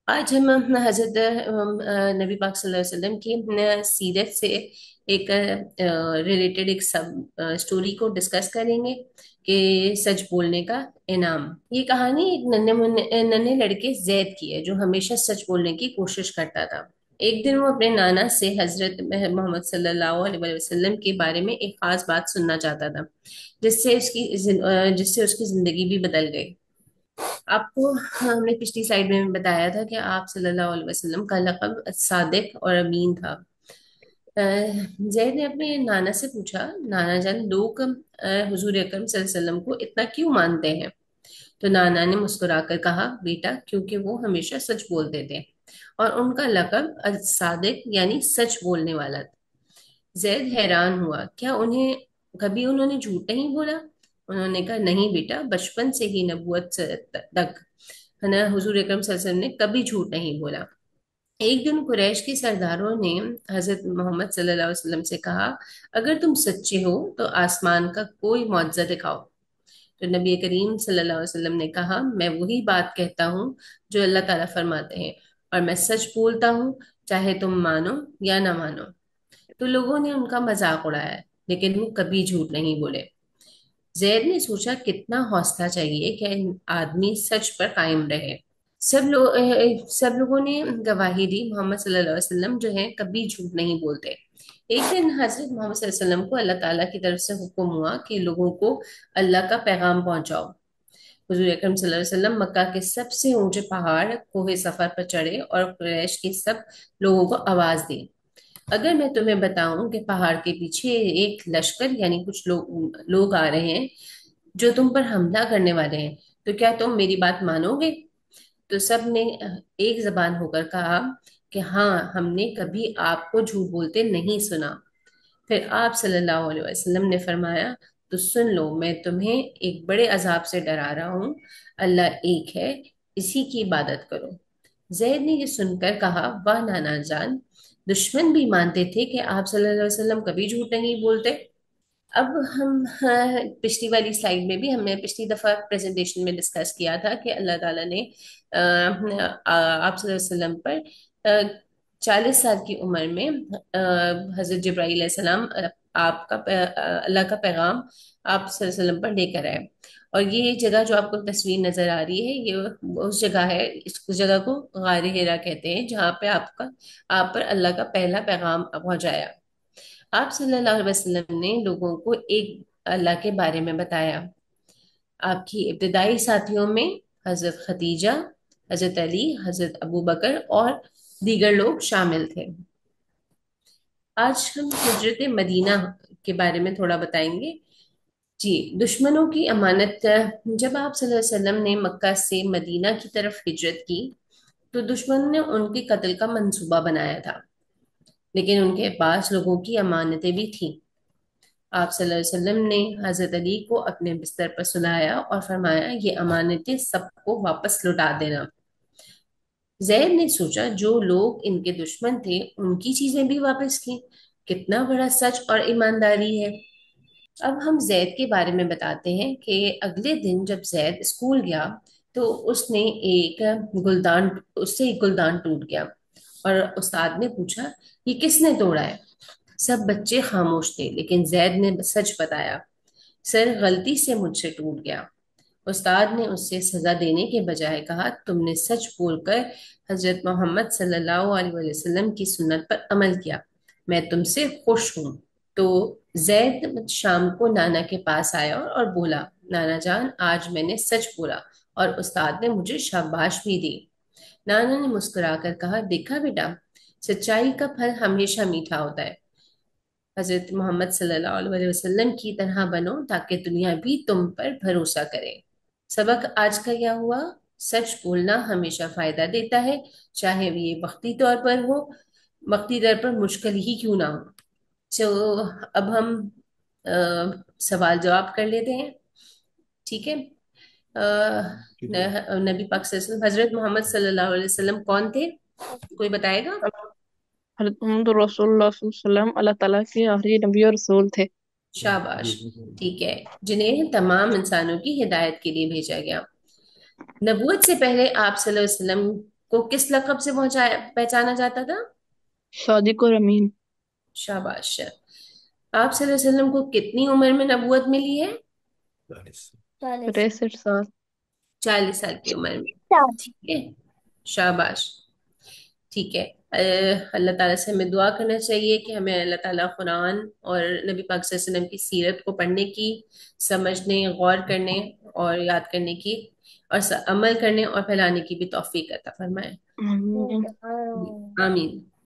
आज हम हजरत नबी पाक सल्लल्लाहु अलैहि वसल्लम की सीरत से एक रिलेटेड एक सब स्टोरी को डिस्कस करेंगे कि सच बोलने का इनाम। ये कहानी एक नन्हे लड़के जैद की है जो हमेशा सच बोलने की कोशिश करता था। एक दिन वो अपने नाना से हजरत मोहम्मद सल्लल्लाहु अलैहि वसल्लम के बारे में एक खास बात सुनना चाहता था, जिससे उसकी जिंदगी भी बदल गई। आपको हमने पिछली स्लाइड में बताया था कि आप सल्लल्लाहु अलैहि वसल्लम का लक़ब सादिक और अमीन था। जैद ने अपने नाना से पूछा, नाना जान, लोग हुजूर अकरम सल्लल्लाहु अलैहि वसल्लम को इतना क्यों मानते हैं? तो नाना ने मुस्कुराकर कहा, बेटा, क्योंकि वो हमेशा सच बोलते थे और उनका लक़ब सादिक यानी सच बोलने वाला था। जैद हैरान हुआ, क्या उन्हें कभी उन्होंने झूठ नहीं बोला? उन्होंने कहा, नहीं बेटा, बचपन से ही नबूवत तक है ना, हुजूर अकरम सल्लल्लाहु अलैहि वसल्लम ने कभी झूठ नहीं बोला। एक दिन कुरैश के सरदारों ने हजरत मोहम्मद सल्लल्लाहु अलैहि वसल्लम से कहा, अगर तुम सच्चे हो तो आसमान का कोई मुआजिजा दिखाओ। तो नबी करीम सल्लल्लाहु अलैहि वसल्लम ने कहा, मैं वही बात कहता हूँ जो अल्लाह ताला फरमाते हैं, और मैं सच बोलता हूँ, चाहे तुम मानो या ना मानो। तो लोगों ने उनका मजाक उड़ाया, लेकिन वो कभी झूठ नहीं बोले। जैद ने सोचा, कितना हौसला चाहिए कि आदमी सच पर कायम रहे। सब लोगों ने गवाही दी, मोहम्मद सल्लल्लाहु अलैहि वसल्लम जो है कभी झूठ नहीं बोलते। एक दिन हजरत मोहम्मद सल्लल्लाहु अलैहि वसल्लम को अल्लाह ताला की तरफ से हुक्म हुआ कि लोगों को अल्लाह का पैगाम पहुंचाओ। हुजूर अकरम सल्लल्लाहु अलैहि वसल्लम मक्का के सबसे ऊंचे पहाड़ कोहे सफर पर चढ़े और कुरैश के सब लोगों को आवाज दी, अगर मैं तुम्हें बताऊं कि पहाड़ के पीछे एक लश्कर यानी कुछ लोग आ रहे हैं जो तुम पर हमला करने वाले हैं, तो क्या तुम मेरी बात मानोगे? तो सब ने एक जबान होकर कहा कि हाँ, हमने कभी आपको झूठ बोलते नहीं सुना। फिर आप सल्लल्लाहु अलैहि वसल्लम ने फरमाया, तो सुन लो, मैं तुम्हें एक बड़े अजाब से डरा रहा हूँ। अल्लाह एक है, इसी की इबादत करो। जैद ने ये सुनकर कहा, वाह नाना जान, दुश्मन भी मानते थे कि आप सल्लल्लाहु अलैहि वसल्लम कभी झूठ नहीं बोलते। अब हम पिछली वाली स्लाइड में भी हमने पिछली दफा प्रेजेंटेशन में डिस्कस किया था कि अल्लाह ताला ने आप सल्लल्लाहु अलैहि वसल्लम पर 40 साल की उम्र में हजरत जिब्राईल सलाम आपका अल्लाह का पैगाम आप सल्लल्लाहु अलैहि वसल्लम पर लेकर आए। और ये जगह जो आपको तस्वीर नजर आ रही है, ये उस जगह है, इस जगह को गार हिरा कहते हैं, जहाँ पे आप पर अल्लाह का पहला पैगाम पहुंचाया। आप सल्लल्लाहु अलैहि वसल्लम ने लोगों को एक अल्लाह के बारे में बताया। आपकी इब्तदाई साथियों में हजरत खदीजा, हजरत अली, हजरत अबू बकर और दीगर लोग शामिल थे। आज हम हिजरत मदीना के बारे में थोड़ा बताएंगे। जी, दुश्मनों की अमानत। जब आप सल्लल्लाहु अलैहि वसल्लम ने मक्का से मदीना की तरफ हिजरत की, तो दुश्मन ने उनके कत्ल का मंसूबा बनाया था, लेकिन उनके पास लोगों की अमानतें भी थीं। आप सल्लल्लाहु अलैहि वसल्लम ने हजरत अली को अपने बिस्तर पर सुलाया और फरमाया, ये अमानतें सबको वापस लौटा देना। जैद ने सोचा, जो लोग इनके दुश्मन थे उनकी चीजें भी वापस की, कितना बड़ा सच और ईमानदारी है। अब हम जैद के बारे में बताते हैं कि अगले दिन जब जैद स्कूल गया, तो उससे एक गुलदान टूट गया और उस्ताद ने पूछा, ये किसने तोड़ा है? सब बच्चे खामोश थे, लेकिन जैद ने सच बताया, सर, गलती से मुझसे टूट गया। उस्ताद ने उससे सजा देने के बजाय कहा, तुमने सच बोलकर हजरत मोहम्मद सल्लल्लाहु अलैहि वसल्लम की सुन्नत पर अमल किया, मैं तुमसे खुश हूँ। तो जैद शाम को नाना के पास आया और बोला, नाना जान, आज मैंने सच बोला और उस्ताद ने मुझे शाबाश भी दी। नाना ने मुस्कुराकर कहा, देखा बेटा, सच्चाई का फल हमेशा मीठा होता है। हजरत मोहम्मद सल्लल्लाहु अलैहि वसल्लम की तरह बनो ताकि दुनिया भी तुम पर भरोसा करे। सबक आज का क्या हुआ? सच बोलना हमेशा फायदा देता है, चाहे ये वक्ती तौर पर मुश्किल ही क्यों ना हो। तो अब हम सवाल जवाब कर लेते हैं, ठीक है? ठीक है। नबी पाक सल्लल्लाहु अलैहि वसल्लम, हजरत मोहम्मद सल्लल्लाहु अलैहि वसल्लम कौन थे? कोई बताएगा? हज़रत मोहम्मद रसूलुल्लाह सल्लल्लाहु अलैहि वसल्लम अल्लाह ताला के आखिरी नबी और रसूल थे। शाबाश। ठीक है, जिन्हें तमाम इंसानों की हिदायत के लिए भेजा गया। नबूवत से पहले आप सल्लल्लाहु अलैहि वसल्लम को किस लक़ब से पहुंचाया पहचाना जाता था? صادق اور امین. शाबाश। आप सल्लल्लाहु अलैहि वसल्लम को कितनी उम्र में नबूवत मिली है? 63 سال. 40 साल की उम्र में। ठीक है, शाबाश। ठीक है। अल्लाह ताला से हमें दुआ करना चाहिए कि हमें अल्लाह ताला कुरान और नबी पाक सल्लल्लाहु अलैहि वसल्लम की सीरत को पढ़ने की, समझने, गौर करने और याद करने की और अमल करने और फैलाने की भी तौफीक अता फरमाए। آمین. आमीन।